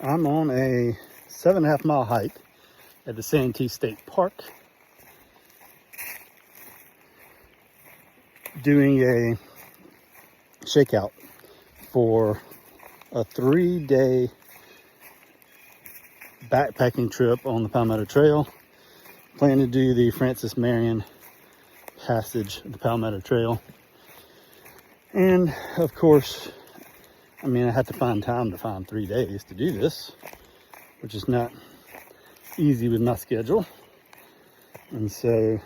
I'm on a 7.5 mile hike at the Santee State Park, doing a shakeout for a 3-day backpacking trip on the Palmetto Trail. Plan to do the Francis Marion passage of the Palmetto Trail. And of course, I had to find time to find 3 days to do this, which is not easy with my schedule. And so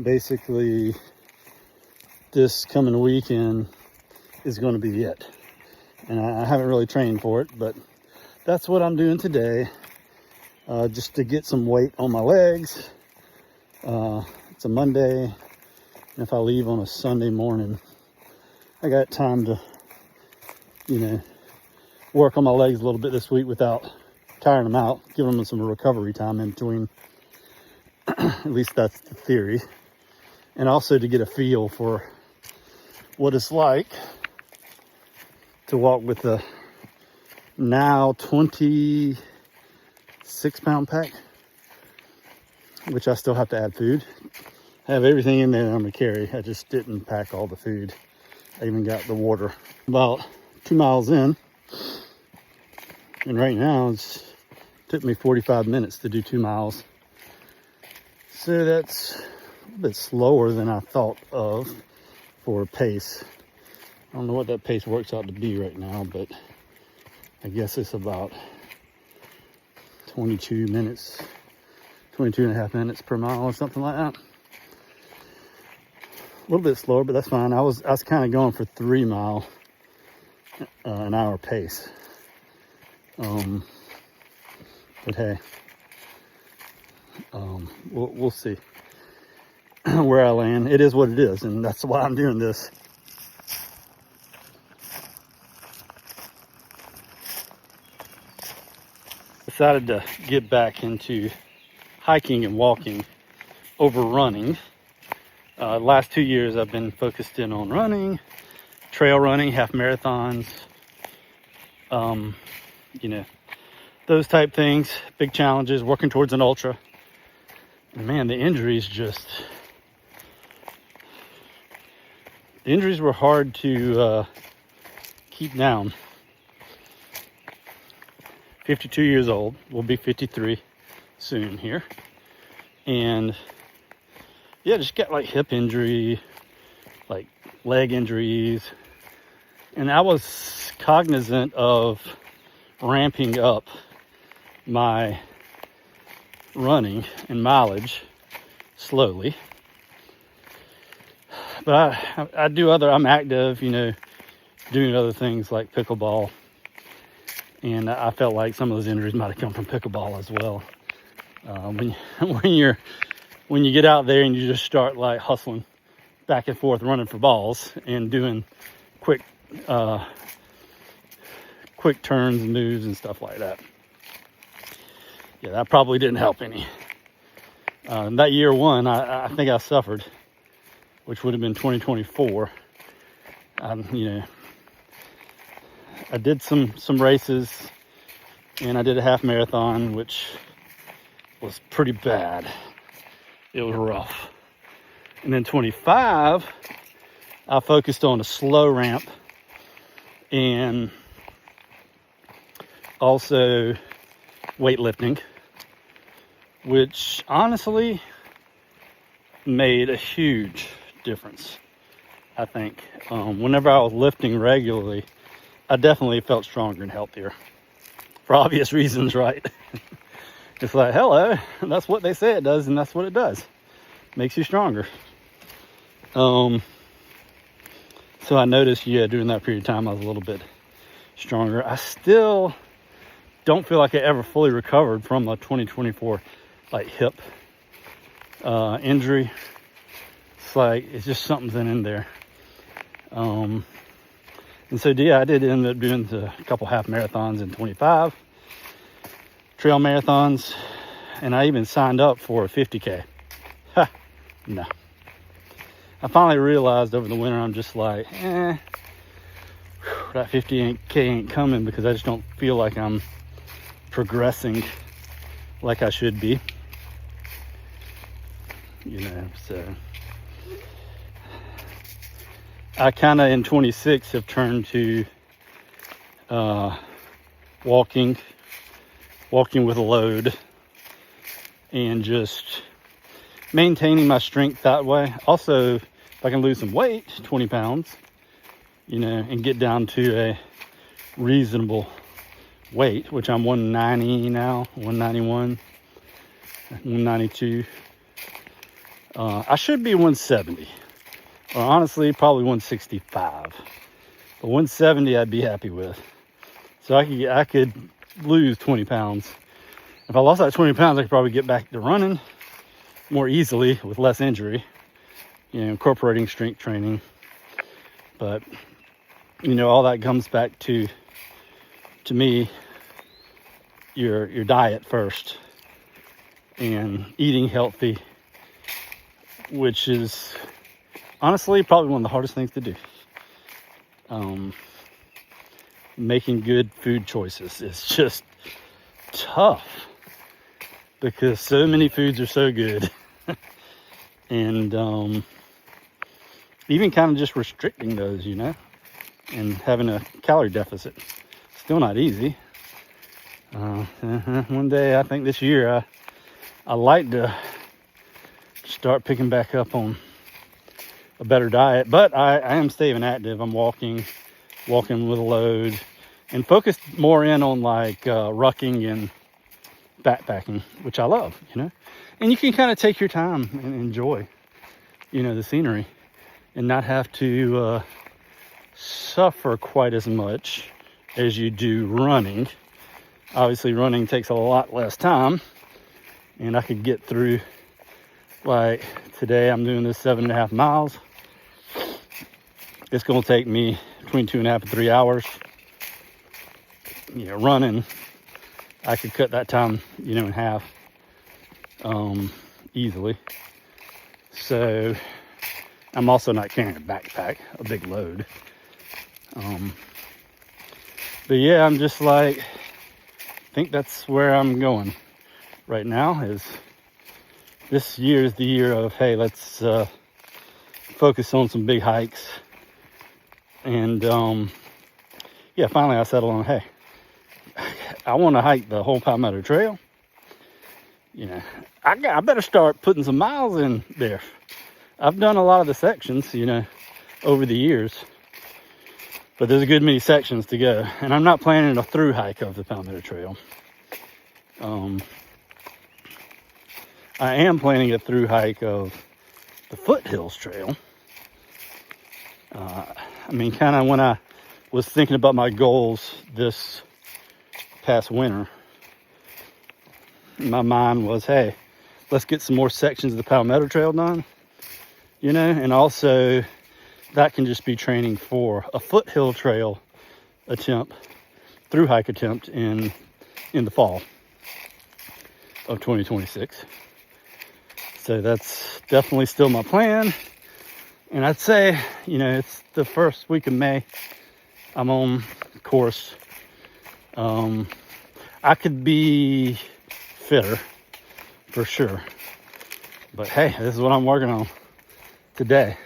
basically this coming weekend is going to be it. And I haven't really trained for it, but that's what I'm doing today, just to get some weight on my legs. It's a Monday, and if I leave on a Sunday morning, I got time to, work on my legs a little bit this week without tiring them out, giving them some recovery time in between. At least that's the theory. And also to get a feel for what it's like to walk with a now 26-pound pack, which I still have to add food. I have everything in there that I'm gonna carry. I just didn't pack all the food. I even got the water. About 2 miles in, and right now it took me 45 minutes to do 2 miles. So that's a bit slower than I thought of for a pace. I don't know what that pace works out to be right now, but I guess it's about 22 minutes, 22 and a half minutes per mile or something like that. A little bit slower, but that's fine. I was kind of going for 3 mile an hour pace. But hey, we'll see where I land. It is what it is, and that's why I'm doing this. Decided to get back into hiking and walking over running. Last 2 years I've been focused in on running, trail running, half marathons, those type things, big challenges, working towards an ultra. And man, the injuries were hard to keep down. 52 years old, we'll be 53 soon here. And yeah, just got like hip injury, like leg injuries. And I was cognizant of ramping up my running and mileage slowly. But I'm active, doing other things like pickleball. And I felt like some of those injuries might have come from pickleball as well. When you get out there and you just start like hustling back and forth, running for balls and doing quick turns and moves and stuff like that. Yeah, that probably didn't help any. That year one, I think I suffered, which would have been 2024. I did some races, and I did a half marathon, which was pretty bad. It was rough. And then 25, I focused on a slow ramp and also weightlifting, which honestly made a huge difference, I think. Whenever I was lifting regularly, I definitely felt stronger and healthier. For obvious reasons, right? It's like, hello, that's what they say it does, and that's what it does. Makes you stronger. So I noticed, during that period of time, I was a little bit stronger. I still don't feel like I ever fully recovered from a 2024 hip injury. It's just something's in there. And so, I did end up doing a couple half marathons in 25, trail marathons, and I even signed up for a 50K. No. I finally realized over the winter, I'm just like, that 50K ain't coming because I just don't feel like I'm progressing like I should be. You know, so I kind of in 26 have turned to walking with a load and just maintaining my strength that way. Also, if I can lose some weight, 20 pounds, you know, and get down to a reasonable weight, which I'm 190 now, 191, 192. I should be 170, or honestly, probably 165. But 170 I'd be happy with. So I could lose 20 pounds. If I lost that 20 pounds, I could probably get back to running more easily with less injury, you know, incorporating strength training. But, you know, all that comes back to me, your diet first and eating healthy, which is honestly probably one of the hardest things to do. Making good food choices is just tough because so many foods are so good. And even kind of just restricting those, you know, and having a calorie deficit, still not easy. One day, I think this year, I like to start picking back up on a better diet, but I am staying active. I'm walking with a load, and focused more in on like rucking and backpacking, which I love, you know. And you can kind of take your time and enjoy, you know, the scenery, and not have to suffer quite as much as you do running. Obviously, running takes a lot less time, and I could get through, like today I'm doing this 7.5 miles. It's going to take me between 2.5 and 3 hours. You know, running, I could cut that time, you know, in half easily. So I'm also not carrying a backpack, a big load. But yeah, I'm just like, I think that's where I'm going right now. Is this year is the year of, hey, let's focus on some big hikes. And yeah, finally I settled on, hey, I want to hike the whole Palmetto Trail. You know, I better start putting some miles in there. I've done a lot of the sections, you know, over the years, but there's a good many sections to go. And I'm not planning a through hike of the Palmetto Trail. I am planning a through hike of the Foothills Trail. I mean, kind of when I was thinking about my goals this past winter, my mind was, hey, let's get some more sections of the Palmetto Trail done, you know, and also that can just be training for a foothill trail through hike attempt in the fall of 2026. So that's definitely still my plan. And I'd say, you know, it's the first week of May. I'm on course. I could be fitter for sure. But hey, this is what I'm working on today.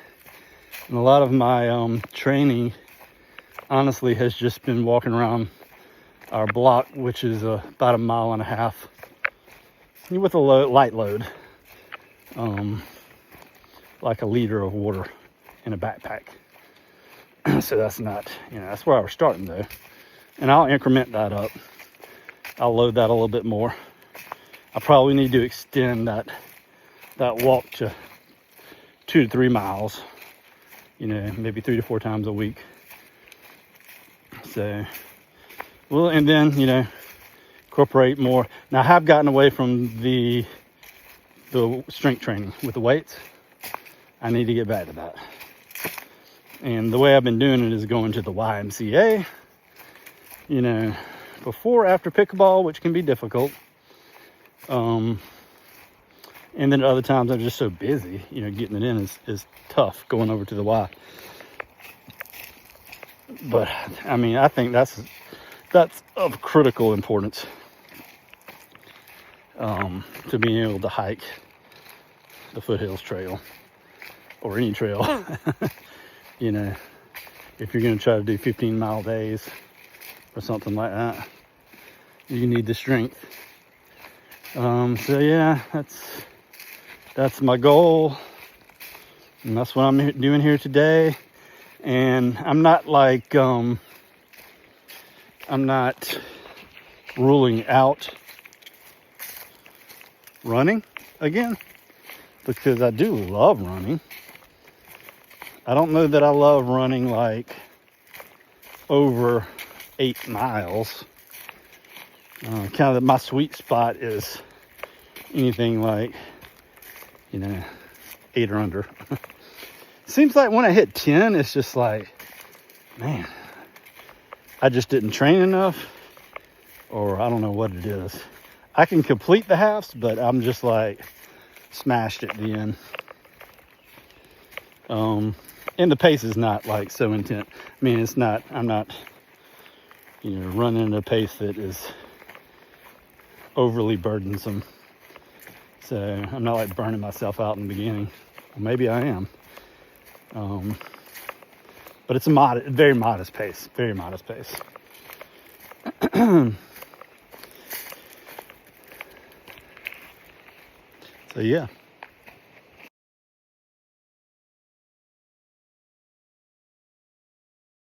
And a lot of my training, honestly, has just been walking around our block, which is about 1.5 miles with a light load. Like a liter of water in a backpack. So that's not, you know, that's where I was starting though. And I'll increment that up. I'll load that a little bit more. I probably need to extend that walk to 2 to 3 miles, you know, maybe 3 to 4 times a week. So, well, and then, you know, incorporate more. Now I have gotten away from the strength training with the weights. I need to get back to that. And the way I've been doing it is going to the YMCA, you know, before, after pickleball, which can be difficult. And then other times I'm just so busy, you know, getting it in is tough, going over to the Y. But I mean, I think that's of critical importance, to being able to hike the Foothills Trail or any trail. You know, if you're going to try to do 15-mile days or something like that, you need the strength. So yeah, that's my goal, and that's what I'm doing here today. And I'm not like I'm not ruling out running again, because I do love running. I don't know that I love running like over 8 miles. Kind of my sweet spot is anything like, 8 or under. Seems like when I hit 10, it's just like, man, I just didn't train enough, or I don't know what it is. I can complete the halves, but I'm just like smashed at the end. And the pace is not like so intense. I mean, I'm not, running at a pace that is overly burdensome. So I'm not like burning myself out in the beginning. Well, maybe I am. But it's a very modest pace, very modest pace. So yeah.